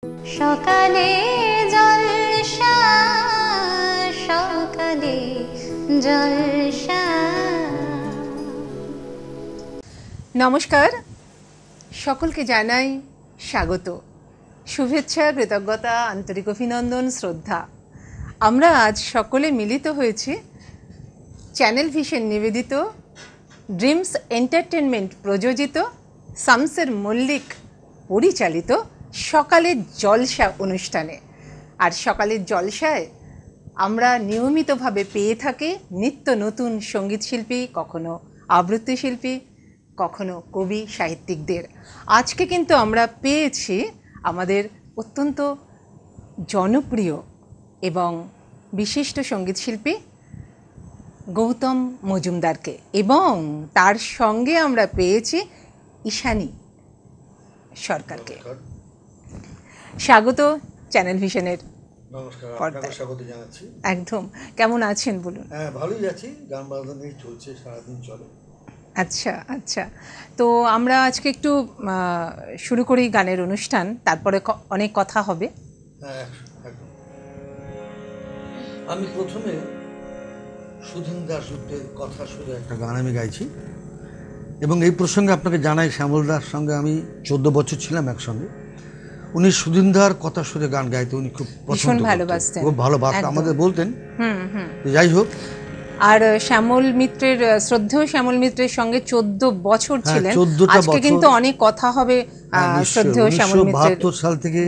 সকালে জলসা, সকালে জলসা। নমস্কার, সকলকে জানাই স্বাগত, শুভেচ্ছা, কৃতজ্ঞতা, আন্তরিক অভিনন্দন, শ্রদ্ধা। আমরা আজ সকলে মিলিত হয়েছি চ্যানেল ভিশন নিবেদিত, ড্রিমস এন্টারটেনমেন্ট প্রযোজিত, শামসের মল্লিক পরিচালিত সকালের জলসা অনুষ্ঠানে। আর সকালের জলসায় আমরা নিয়মিতভাবে পেয়ে থাকি নিত্য নতুন সঙ্গীত শিল্পী, কখনো আবৃত্তি শিল্পী, কখনো কবি সাহিত্যিকদের। আজকে কিন্তু আমরা পেয়েছি আমাদের অত্যন্ত জনপ্রিয় এবং বিশিষ্ট সঙ্গীত শিল্পী গৌতম মজুমদারকে, এবং তার সঙ্গে আমরা পেয়েছি ঈশানী সরকারকে। স্বাগত চ্যানেল ভিশনের পর্দায়। স্বাগত জানাচ্ছি। একদম, কেমন আছেন বলুন? হ্যাঁ, ভালোই আছি, গান বাজনা নিয়ে চলছে, সারাদিন চলে। আচ্ছা আচ্ছা, তো আমরা আজকে একটু শুরু করি গানের অনুষ্ঠান, তারপরে অনেক কথা হবে। হ্যাঁ, একদম। আমি প্রথমে সুধীন দাশগুপ্তের কথা সুরে একটা গান আমি গাইছি, এবং এই প্রসঙ্গে আপনাকে জানাই, শ্যামল দার সঙ্গে আমি 14 বছর ছিলাম একসঙ্গে। উনি সুধীনদার কথা সুরে গান গাইতে উনি খুব পছন্দ ভালোবাসতেন, খুব ভালোবাসতেন, আমাদের বলতেন। যাই হোক, আর শ্যামল মিত্রের, শ্রদ্ধেয় শ্যামল মিত্রের সঙ্গে 14 বছর ছিলেন। আজকে কিন্তু অনেক কথা হবে শ্রদ্ধেয় শ্যামল মিত্রের। 1972 সাল থেকে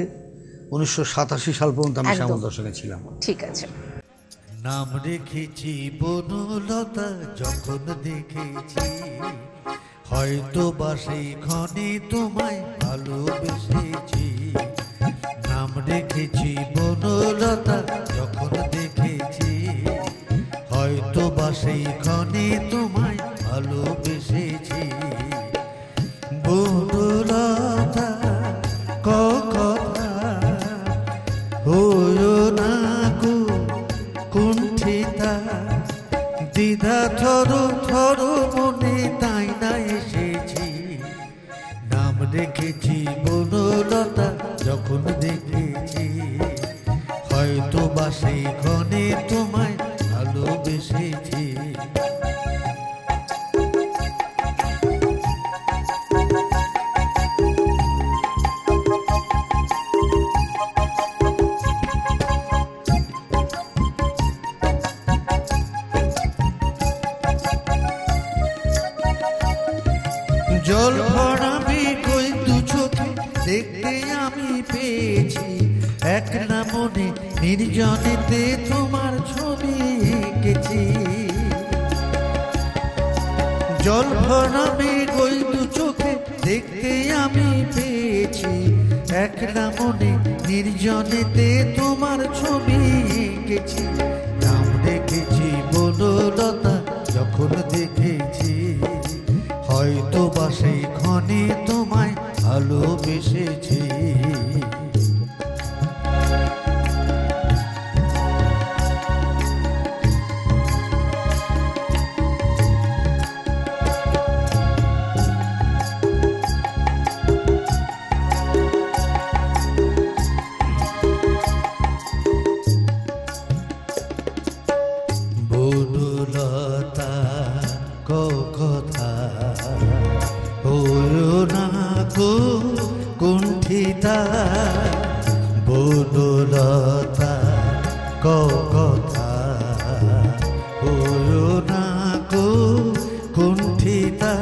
1987 সাল পর্যন্ত আমি শ্যামলদার সঙ্গে ছিলাম। ঠিক আছে। নাম রেখেছি বনলতা, যখন দেখেছি হয়তো বা সেই ক্ষণে তোমায় ভালোবেসেছি। নাম রেখেছি বনলতা, যখন দেখেছি হয়তো বা সেই ক্ষণে তোমায় ভালোবেসেছি। বনলতা কথা হয়ো না গো কুণ্ঠিতা, দ্বিধা থর থর মনে তাই না এসেছি। নাম রেখেছি বনলতা, যখন দেখেছি হয়তো বা সেই ক্ষণে তোমায় ভালোবেসেছি। জল ভরাবে কই দু চোখে, দেখতে আমি পেয়েছি এক না মনে নির্জনেতে তোমার ছবি এঁকেছি। জল ভরাবে কই দু চোখে, দেখতে আমি পেয়েছি এক না মনে নির্জনেতে তোমার ছবি এঁকেছি। নাম রেখেছি বনলতা, যখন দেখেছি হয়তো বা সেই ক্ষণে তোমায় ভালোবেসেছি। বনলতা কথা হয়ো না গো কুণ্ঠিতা, বনলতা কথা হয়ো না গো কুণ্ঠিতা।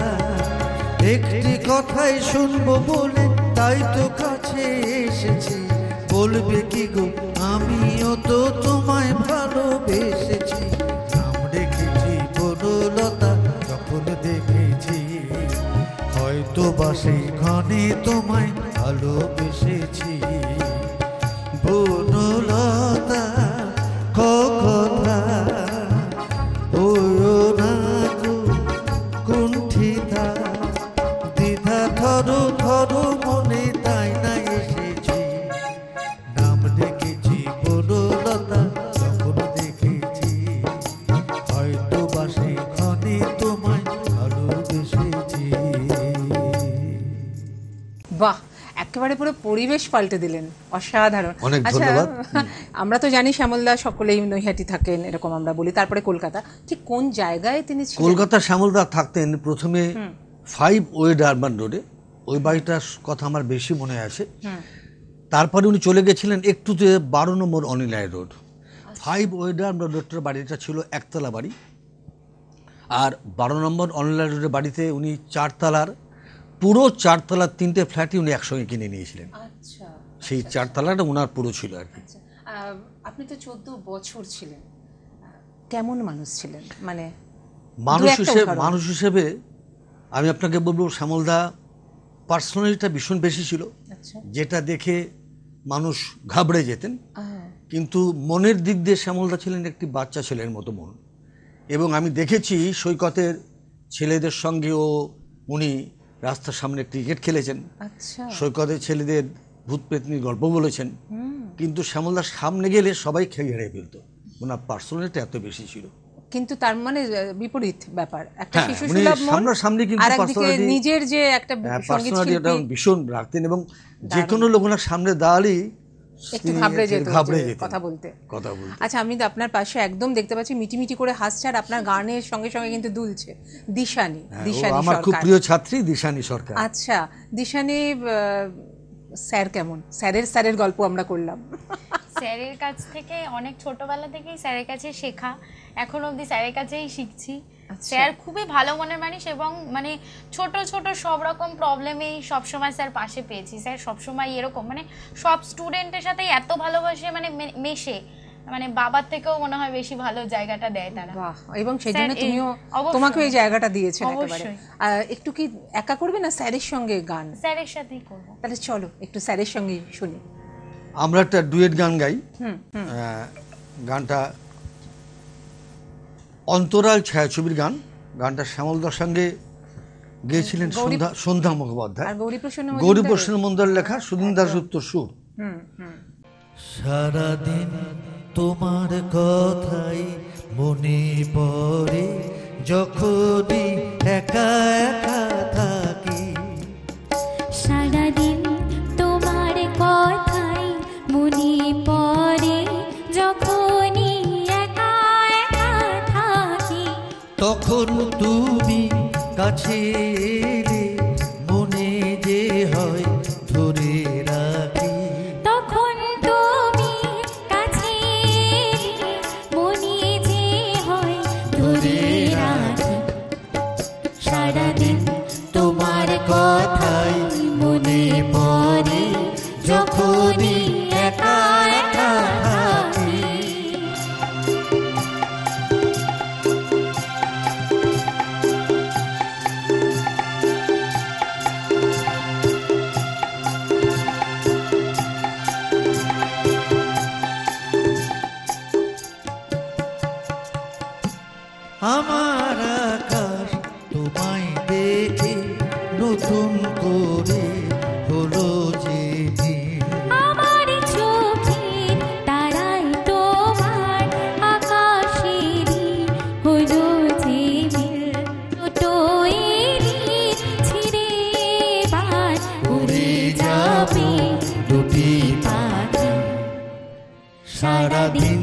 একটি কথাই শুনবো বলে তাই তো কাছে এসেছি, বলবে কি গো আমিও তো তোমায় ভালোবেসেছি। নাম রেখেছি বনলতা, যখন দেখেছি হয়তো বা সেই ক্ষণে তোমায় ভালোবেসেছি। বনলতা কথা হয়ো না গো কুণ্ঠিতা, দ্বিধা থর থর মনে তাই না এসেছি। নাম রেখেছি বনলতা, যখন দেখেছি হয়তো বা সেই ক্ষণে তোমায় ভালোবেসেছি। বাহ, একেবারে একেবারে পুরো পরিবেশ পাল্টে দিলেন, অসাধারণ। অনেক ধন্যবাদ। আমরা তো জানি শ্যামলদা সকলেই নৈহাটি থাকেন এরকম আমরা বলি, তারপরে কলকাতা, ঠিক কোন জায়গায় তিনি ছিলেন? কলকাতা শ্যামলদা থাকতেন প্রথমে 5 ওয়েড আরবান রোডে, ওই বাড়িটার কথা আমার বেশি মনে আছে। তারপরে উনি চলে গেছিলেন একটুতে 12 নম্বর অনিলায় রোড। 5 ওয়েড আরবান রোডটার বাড়িটা ছিল একতলা বাড়ি, আর 12 নম্বর অনিলায় রোডের বাড়িতে উনি 4 তলার, পুরো 4 তলার 3টে ফ্ল্যাটই উনি একসঙ্গে কিনে নিয়েছিলেন। আচ্ছা, সেই 4 তলাটা ওনার পুরো ছিল আর কি। আপনি তো 14 বছর ছিলেন, কেমন মানুষ ছিলেন? মানে মানুষ হিসেবে আমি আপনাকে বলবো শ্যামলদা পার্সোনালিটিটা ভীষণ বেশি ছিল, যেটা দেখে মানুষ ঘাবড়ে যেতেন। কিন্তু মনের দিক দিয়ে শ্যামলদা ছিলেন একটি বাচ্চা ছেলের মতো মন, এবং আমি দেখেছি সৈকতের ছেলেদের সঙ্গেও উনি রাস্তার সামনে ক্রিকেট খেলেছেন, সৈকতের ছেলেদের ভূত প্রেতনির গল্প বলেছেন, কিন্তু শ্যামলদার সামনে গেলে সবাই খেয়ে হেরে ফেলত, ওনার পার্সোনালিটি এত বেশি ছিল। কিন্তু তার মানে বিপরীত ব্যাপার, একটা শিশু সুলভ মন, সামনে কিন্তু পার্সোনালিটি, নিজের যে একটা পার্সোনালিটিটা ভীষণ রাখতেন, এবং যে কোনো লোক ওনার সামনে দাঁড়ালেই একটু ঘাবড়ে যেত কথা বলতে। আচ্ছা, আমি আপনার পাশে একদম দেখতে পাচ্ছি মিটিমিটি করে হাসছে, আর আপনার গানের সঙ্গে সঙ্গে কিন্তু দুলছে দিশানি। আমার খুব প্রিয় ছাত্রী দিশানি সরকার। আচ্ছা, দিশানি স্যার কেমন? স্যারের গল্প আমরা করলাম। স্যারের কাছ থেকে অনেক ছোটবেলা থেকেই স্যারের কাছে শেখা, এখন অবধি স্যারের কাছেই শিখছি। স্যার খুবই ভালো মনের মানুষ, এবং মানে ছোট ছোট সব রকম প্রবলেমেই সবসময় স্যার পাশে পেয়েছি। স্যার সবসময় এরকম মানে সব স্টুডেন্টের সাথেই এত ভালোবাসে, মানে মেশে, মানে বাবার থেকেও মনে হয় বেশি ভালো জায়গাটা দেয় তারা। এবং সেজন্য তোমাকে এই জায়গাটা দিয়েছেন একেবারে। একটু কি একা করবে না স্যারের সঙ্গে গান? স্যারের সাথেই করব। তাহলে চলো একটু স্যারের সঙ্গে শুনি। আমরা একটা ডুয়েট গান গাই। গানটা অন্তরাল ছায়াছবির গান। গানটা শ্যামলদার সঙ্গে গেয়েছিলেন সন্ধ্যা মুখোপাধ্যায়, গৌরীপ্রসন্ন মন্ডল লেখা, সুদিন দাশগুপ্ত সুর। সারাদিন তোমার কথাই মনে পড়ে, যখনই একা একা থাকি। সারাদিন তোমার কথাই মনে পড়ে, যখনই একা একা থাকি। তখন তুমি কাছে এলে মনে যে হয় ধরে রাখি। তখন তুমি কাছে এলে মনে যে হয় ধরে রাখি। সারাদিন তোমার কথাই মনে পড়ে, যখনই একা একা থাকি। আমার আকাশ তোমায় দেখে নতুন করে হলো যে দিন। আমার চোখের তারাই তোমার আকাশেরই হলো যে মিল। ছোট ইলিশ ছিঁড়ে বার উড়ে যাবে দুটি পাখি। সারাদিন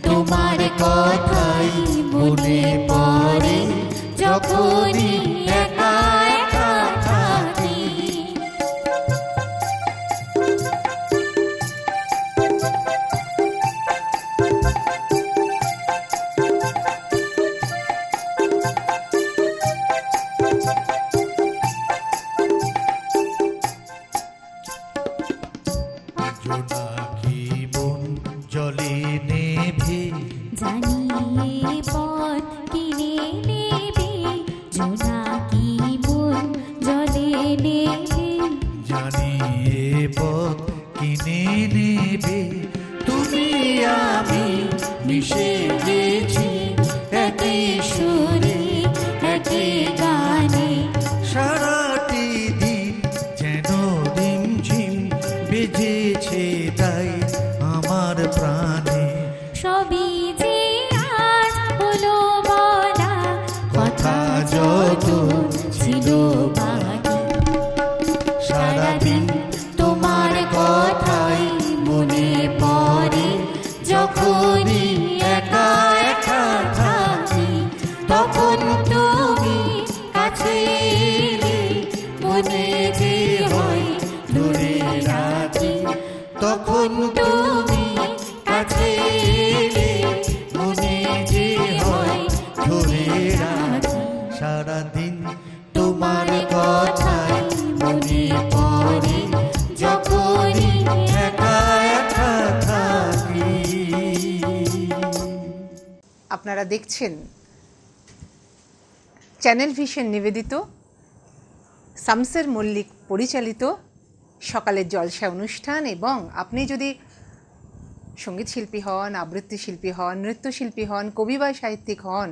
তোমার কথাই মনে পড়ে, যখনই একা একা থাকি। জোনাকি বন জলে নেভে, জানিয়ে পথ কিনে নেবে। জোনাকি বন জলে নেবে, জানিয়ে পথ কিনে নেবে। তুমি আমি মিশে গেছি একই সুরে একই গানে। সারাটি দিন যেন রিমঝিম বেজেছে তাই আমার প্রাণে। সবই যে আজ হলো বলা, কথা যত ছিল বাকি। সারাদিন তোমার তখন তুমি কাছে এলে মনে যে হয় ধরে রাখি সারাদিন তোমার কথাই মনে পড়ে যখনই একা একা থাকি। আপনারা দেখছেন চ্যানেল ভিশন নিবেদিত শামসের মল্লিক পরিচালিত সকালের জলসা অনুষ্ঠান। এবং আপনি যদি সঙ্গীত শিল্পী হন, আবৃত্তি শিল্পী হন, নৃত্যশিল্পী হন, কবি বা সাহিত্যিক হন,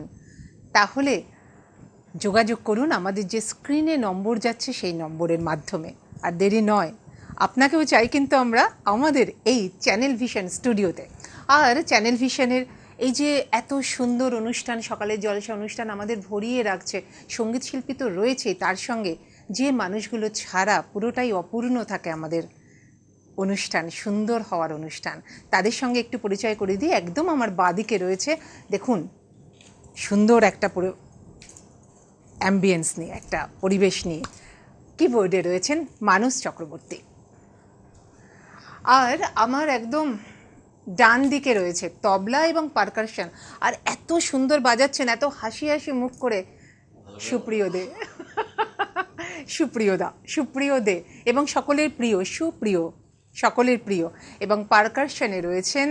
তাহলে যোগাযোগ করুন আমাদের যে স্ক্রিনে নম্বর যাচ্ছে সেই নম্বরের মাধ্যমে। আর দেরি নয়, আপনাকেও চাই কিন্তু আমরা আমাদের এই চ্যানেল ভিশন স্টুডিওতে। আর চ্যানেল ভিশনের এই যে এত সুন্দর অনুষ্ঠান, সকালের জলসা অনুষ্ঠান আমাদের ভরিয়ে রাখছে, সঙ্গীত শিল্পী তো রয়েছেই, তার সঙ্গে যে মানুষগুলো ছাড়া পুরোটাই অপূর্ণ থাকে আমাদের অনুষ্ঠান, সুন্দর হওয়ার অনুষ্ঠান, তাদের সঙ্গে একটু পরিচয় করে দিই। একদম আমার বাঁদিকে রয়েছে, দেখুন সুন্দর একটা অ্যাম্বিয়েন্স নিয়ে, একটা পরিবেশ নিয়ে কিবোর্ডে রয়েছেন মানস চক্রবর্তী। আর আমার একদম ডান দিকে রয়েছে তবলা এবং পারকাশন, আর এত সুন্দর বাজাচ্ছেন, এত হাসি হাসি মুখ করে সুপ্রিয় দে এবং সকলের প্রিয় সুপ্রিয়, সকলের প্রিয়। এবং পারকাশনে রয়েছেন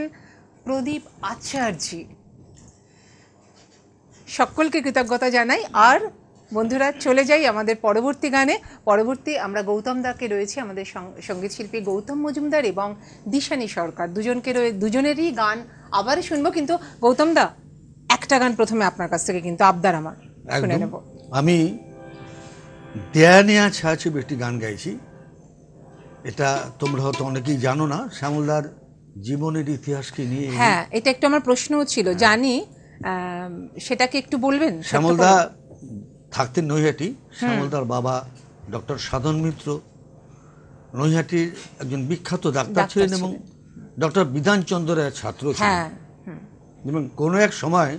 প্রদীপ আচার্যি। সকলকে কৃতজ্ঞতা জানাই। আর বন্ধুরা চলে যাই আমাদের পরবর্তী গানে। পরবর্তী আমরা গৌতম দাকে রয়েছে, আমাদের সঙ্গীত শিল্পী গৌতম মজুমদার এবং দিশানি সরকার, দুজনেরই গান আবার শুনবো। কিন্তু গৌতম দা, একটা গান প্রথমে আপনার কাছ থেকে কিন্তু আবদার আমার শুনে নেব। আমি দেয়া নেয়া ছায়াছবি একটি গান গাইছি, এটা তোমরা হয়তো অনেকেই জানো না, শ্যামলদার জীবনের ইতিহাসকে নিয়ে। হ্যাঁ, এটা একটু আমার প্রশ্নও ছিল, জানি, সেটাকে একটু বলবেন। শ্যামলদা থাকতেন নৈহাটি। শ্যামলদার বাবা ডক্টর সাধন মিত্র নৈহাটির একজন বিখ্যাত ডাক্তার ছিলেন এবং ডক্টর বিধানচন্দ্র রায়ের ছাত্র ছিলেন। এবং কোনো এক সময়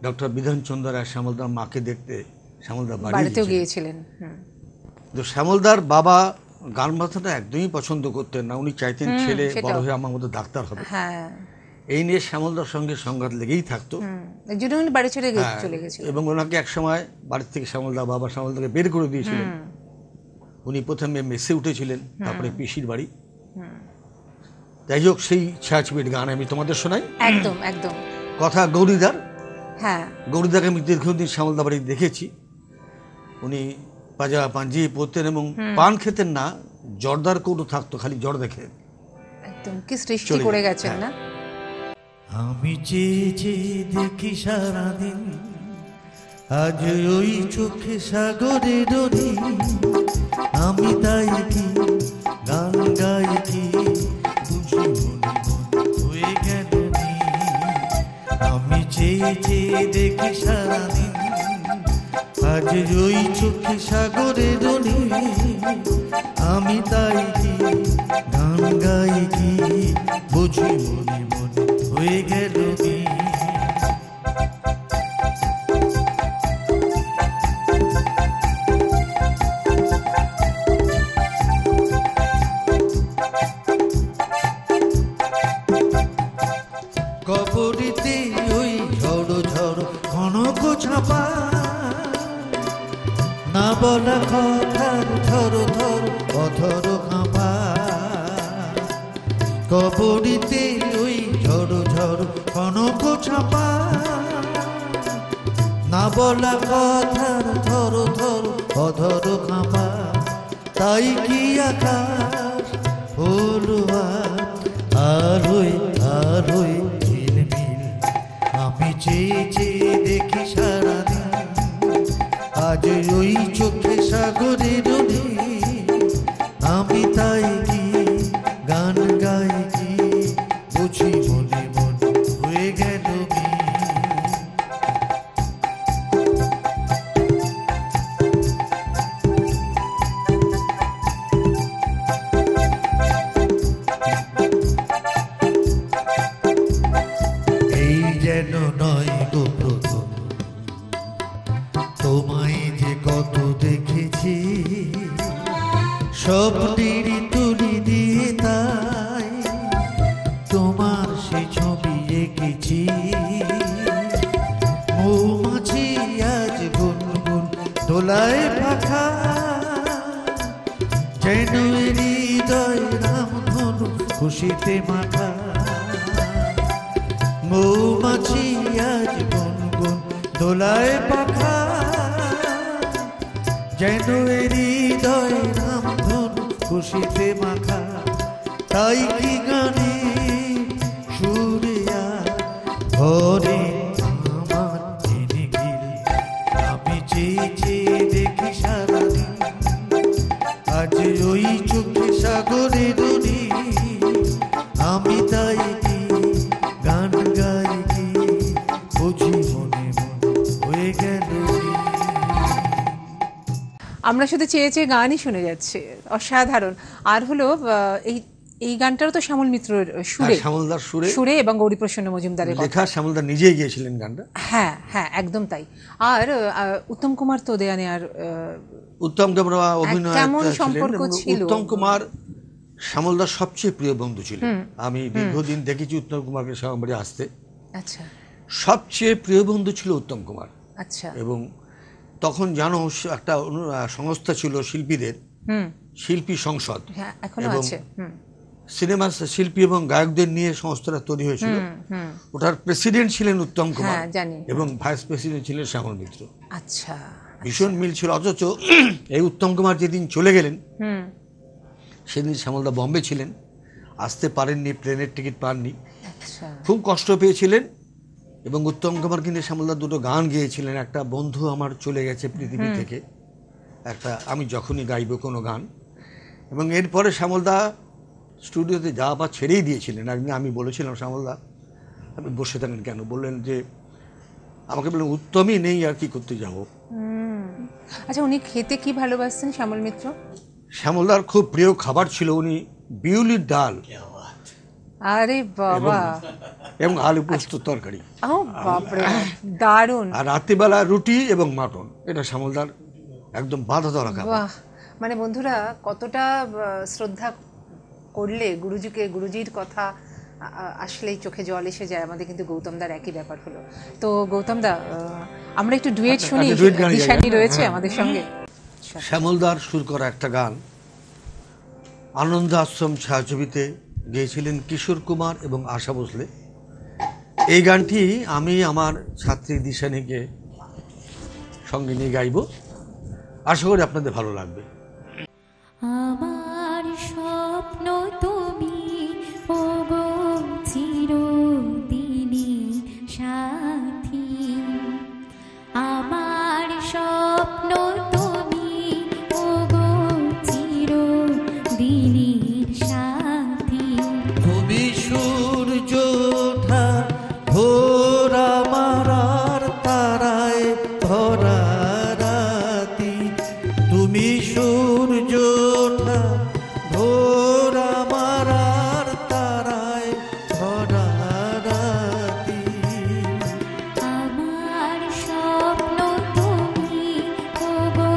ডক্টর বিধানচন্দ্র রায় শ্যামলদার মাকে দেখতে শ্যামলদার বাড়িতে গিয়েছিলেন। তো শ্যামলদার বাবা গান বাজনাটা একদমই পছন্দ করতেন না, উনি চাইতেন ছেলে বড় হয়ে আমার মতো ডাক্তার হবে। এই নিয়ে শ্যামলদার সঙ্গে সংঘাত লেগেই থাকতো, এবং ওনাকে এক সময় বাড়ির থেকে বাবা শ্যামলদাকে বের করে দিয়েছিলেন। উনি প্রথমে মেসে উঠেছিলেন, তারপরে পিসির বাড়ি। যাই হোক, সেই ছায়াছবির গান আমি তোমাদের শোনাই। একদম একদম কথা গৌরীদার। হ্যাঁ, গৌরীদাকে আমি দীর্ঘদিন শ্যামলদা বাড়ি দেখেছি। উনি পাঞ্জাবি পাঞ্জি পরতেন এবং পান খেতেন না, জর্দার কৌটো থাকতো, খালি জর্দা খেতেন। একদম কি সৃষ্টি করে গেছেন না। আমি চেয়ে চেয়ে দেখি সারাদিন, আজ ওই চোখে সাগরে ডরি, আমি তাই কি গান গাই কি বুঝি মনে হয়ে গেল। আমি চেয়ে চেয়ে দেখি সারাদিন, আজ ওই চোখে সাগরে ডরি, আমি তাই কি গান গাই কি বুঝি মনে হয়ে গেল। কবরিতে ওই ঝড়ো ঝড়ো ঘনক ছাপা, না বলা কথার ধরো ধরো অধর কাঁপা। কবরিতে ওই ঝড়ো ঝড়ো ঘনক ছাপা, না বলা কথার ধরো ধরো অধর কাঁপা। তাই কি আকাশ হলো আলোয় আলোয় ঝিলমিল, আমি চেয়ে চেয়ে দেখি সারাদিন, আজ ওই চোখে সাগরে ডুবে, আমি তাই কি গান গাই কি বুঝি মনে মনে হয়ে গেল। এই যেন নয় গো প্রথম, তোমায় যে কত দেখেছি, স্বপ্নের তুলি দিয়ে তাই খুশিতে মাথা। মৌমাছি আজ গুনগুন দোলায় পাখা, যেন হৃদয় রামধন খুশিতে মাখা। তাই কি গানে সুরিয়া ঘরে আমার জেনে গেলে, আমি চেয়ে চেয়ে দেখি সারাদিন, আজ ওই চোখে সাগরে দড়ি। আমি তাই কি গান গাই কি, বুঝি মনে মনে হয়ে গেল। আমরা শুধু চেয়ে চেয়ে গানই শুনে যাচ্ছি, অসাধারণ। আর হলো এই গানটারও তো শ্যামল মিত্রর সুরে, শ্যামলদার সুরে এবং গৌরীপ্রসন্ন মজুমদারের লেখা, শ্যামলদা নিজেই গিয়েছিলেন গানটা। হ্যাঁ হ্যাঁ, একদম তাই। আর উত্তম কুমার তো দেয়ানে, আর উত্তম কুমার অভিনয় কেমন সম্পর্ক ছিল? উত্তম কুমার শ্যামলদার সবচেয়ে প্রিয় বন্ধু ছিলেন। আমি দীর্ঘদিন দেখেছি উত্তম কুমারকে সঙ্গে আসতে। আচ্ছা, সবচেয়ে প্রিয় বন্ধু ছিল উত্তম কুমার। আচ্ছা। এবং তখন জানো একটা সংস্থা ছিল শিল্পীদের, শিল্পী সংসদ, এবং সিনেমা শিল্পী এবং গায়কদের নিয়ে সংস্থাটা তৈরি হয়েছিল। ওটার প্রেসিডেন্ট ছিলেন উত্তম কুমার এবং ভাইস প্রেসিডেন্ট ছিলেন শ্যামল মিত্র। আচ্ছা, ভীষণ মিল ছিল। অথচ এই উত্তম কুমার যেদিন চলে গেলেন, সেদিন শ্যামলদা বম্বে ছিলেন, আসতে পারেননি, প্লেনের টিকিট পাননি, খুব কষ্ট পেয়েছিলেন। এবং উত্তম কুমার কিন্তু শ্যামলদা দুটো গান গেয়েছিলেন, একটা বন্ধু আমার চলে গেছে পৃথিবী থেকে, একটা আমি যখনই গাইব কোনো গান। এবং এরপরে শ্যামলদা স্টুডিওতে যাওয়া পা ছেড়েই দিয়েছিলেন। একদিন আমি বলেছিলাম, শ্যামলদা আপনি বসে থাকেন কেন? বললেন যে, আমাকে বললেন উত্তমই নেই, আর কি করতে যাব। আচ্ছা, উনি খেতে কি ভালোবাসতেন শ্যামল মিত্র? শ্যামলদার খুব প্রিয় খাবার ছিল উনি বিউলির ডাল, আরে বাবা, এবং আলু পোস্ত তরকারি, ও বাপরে, দারুণ। আর রাত্রিবেলা রুটি এবং মাটন, এটা শ্যামলদার একদম বাধা ধরা খাবার। বাহ, মানে বন্ধুরা কতটা শ্রদ্ধা করলে গুরুজিকে, গুরুজির কথা আসলেই চোখে জল এসে যায়। আমাদের কিন্তু গৌতমদার একই ব্যাপার হলো। তো গৌতমদা, আমরা একটু ডুয়েট শুনি, দিশানি রয়েছে আমাদের সঙ্গে। শ্যামলদার সুর করা একটা গান আনন্দ আশ্রম ছায়াছবিতে গেয়েছিলেন কিশোর কুমার এবং আশা ভোসলে। এই গানটি আমি আমার ছাত্রী দিশানিকে সঙ্গে নিয়ে গাইব, আশা করি আপনাদের ভালো লাগবে। আমার স্বপ্ন তুমি ওগো চিরদিনী সাথী, আমার স্বপ্ন তুমি ওগো চিরদিনী সাথী। তুমি সূর্য ওঠা ভোর আমার আর তারায় ভরা রাতি, তুমি সূর্য ওঠা ভোর আমার আর তারায় ভরা রাতি। আমার স্বপ্ন তুমি ওগো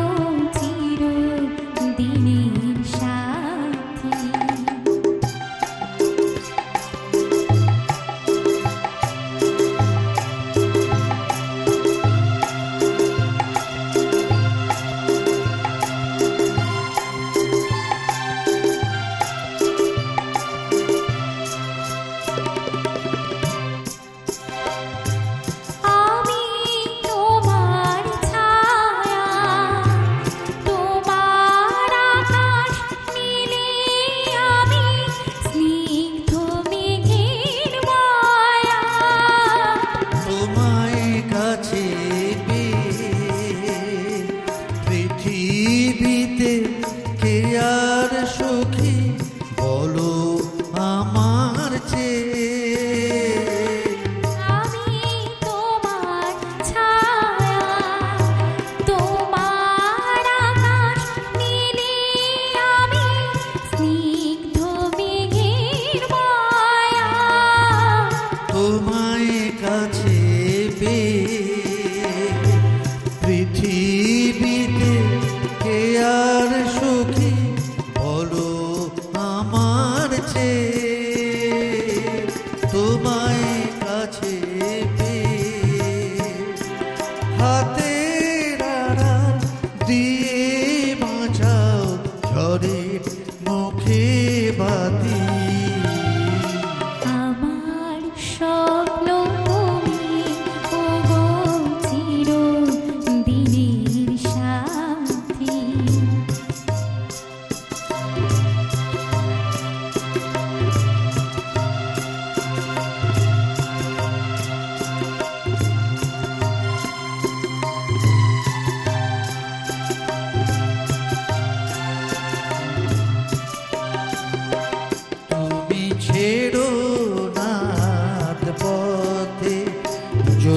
চিরদিনের সাথী। আমি তোমার ছায়া, তোমার আকাশ নীলে, আমি স্নিগ্ধ মেঘের মায়া। তোমায় কাছে পেয়ে পৃথিবীতে কে আর সুখী বলো আমার চেয়ে। আমি তোমার ছায়া, তোমার আকাশ নীলে, আমি স্নিগ্ধ মেঘের মায়া। তোমায় কাছে পেয়ে পৃথিবীতে কে আর সুখী বলো আমার চেয়ে। তোমায় কাছে পেয়ে হাতের আড়াল দিয়ে বাঁচাও ঝড়ের মুখে বাতি।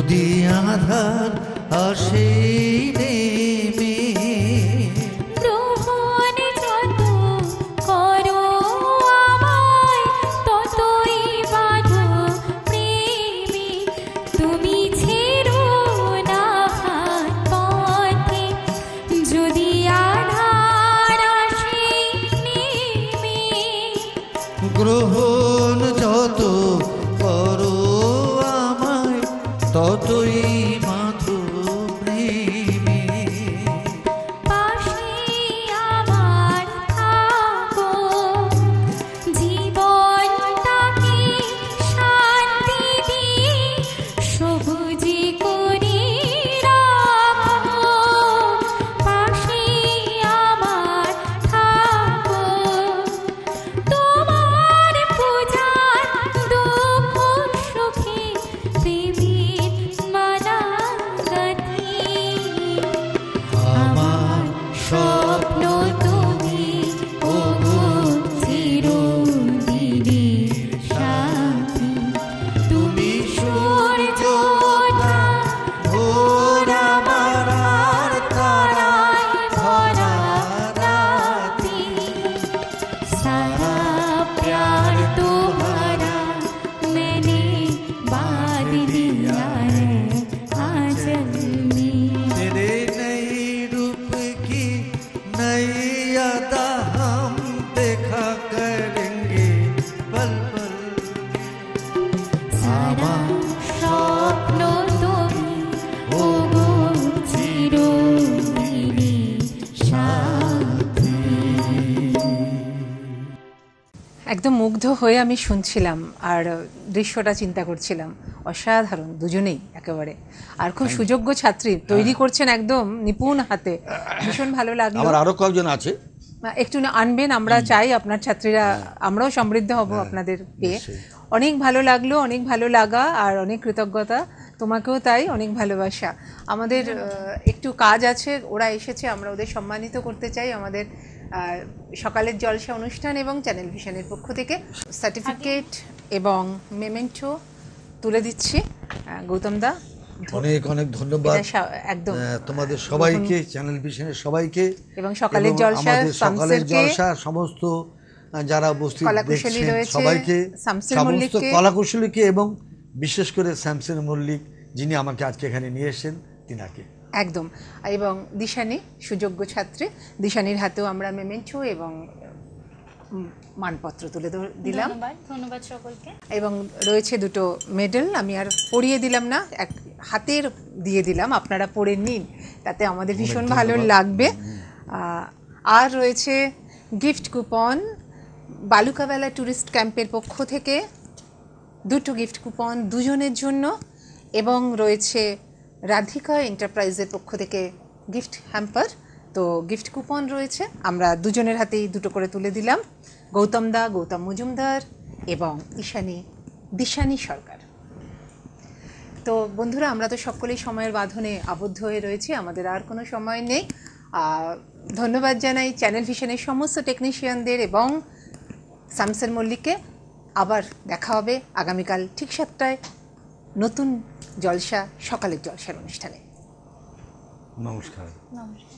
যদি আধার আসে নেমে, গ্রহণ যত করো আমায় ততই বাঁধো প্রেমে। তুমি ছেড়ো না হাত পথে, যদি আধার আসে নেমে। গ্রহণ যত করো আমায় ততই মাধু প্রেমে। পাশে আমার থাকো, জীবনটাকে শান্তি দিয়ে সবুজে করে রাখো। পাশে আমার থাকো, তোমার পূজার দুঃখ সুখে প্রেমের মালা গাঁথি। আমার স্বপ্ন তুমি ওগো চিরদিনের সাথী। তুমি সূর্যটা ভোর আমার আর তারায় ভরা राती। सारा प्यार तुम्हारा मैंने बांध लिया है आंचल में। तेरे नई रूप की नई अदा हम देखा करेंगे पल पल। सारा स्वप्न তুমি ওগো চিরদিনের সাথী। একদম মুগ্ধ হয়ে আমি শুনছিলাম আর দৃশ্যটা চিন্তা করছিলাম। অসাধারণ দুজনেই একেবারে, আর খুব সুযোগ্য ছাত্রী তৈরি করছেন একদম নিপুণ হাতে। ভীষণ ভালো লাগলো। আমার আরো কয়েকজন আছে, একটু আনবেন, আমরা চাই আপনার ছাত্রীরা, আমরাও সমৃদ্ধ হব আপনাদের পেয়ে। অনেক ভালো লাগলো, অনেক ভালো লাগা আর অনেক কৃতজ্ঞতা। তোমাকেও তাই, অনেক ভালোবাসা। আমাদের একটু কাজ আছে, ওরা এসেছে, আমরা ওদের সম্মানিত করতে চাই। আমাদের সকালের জলসা অনুষ্ঠান এবং চ্যানেল ভিশনের পক্ষ থেকে সার্টিফিকেট এবং মেমেন্টো তুলে দিচ্ছি। গৌতম দা, অনেক অনেক ধন্যবাদ একদম তোমাদের সবাইকে, চ্যানেল ভিশনের সবাইকে এবং সকালের এবং জলসা আমাদের সকালের শামসেরকে, জলসা সমস্ত যারা উপস্থিত কলাকুশলী দেখছেন রয়েছে, সবাইকে, শামসের সমস্ত মল্লিককে, কলাকুশলীকে এবং বিশেষ করে শামসের মল্লিক যিনি আমাকে আজকে এখানে নিয়ে এসেছেন তিনাকে একদম। এবং দিশানি, সুযোগ্য ছাত্রী, দিশানির হাতেও আমরা মেমেন্টো এবং মানপত্র তুলে দিলাম। ধন্যবাদ সকলকে। এবং রয়েছে দুটো মেডেল, আমি আর পরিয়ে দিলাম না, এক হাতের দিয়ে দিলাম, আপনারা পরে নিন, তাতে আমাদের ভীষণ ভালো লাগবে। আর রয়েছে গিফট কুপন, বালুকাবেলা ট্যুরিস্ট ক্যাম্পের পক্ষ থেকে দুটো গিফট কুপন দুজনের জন্য, এবং রয়েছে রাধিকা এন্টারপ্রাইজের পক্ষ থেকে গিফট হ্যাম্পার। তো গিফট কুপন রয়েছে, আমরা দুজনের হাতেই দুটো করে তুলে দিলাম, গৌতম দা, গৌতম মজুমদার এবং দিশানি সরকার। তো বন্ধুরা, আমরা তো সকলেই সময়ের বাঁধনে আবদ্ধ হয়ে রয়েছি, আমাদের আর কোনো সময় নেই। ধন্যবাদ জানাই চ্যানেল ভিশনের সমস্ত টেকনিশিয়ানদের এবং শামসের মল্লিককে। আবার দেখা হবে আগামীকাল ঠিক 7টায় নতুন জলসা, সকালের জলসার অনুষ্ঠানে। নমস্কার। নমস্কার।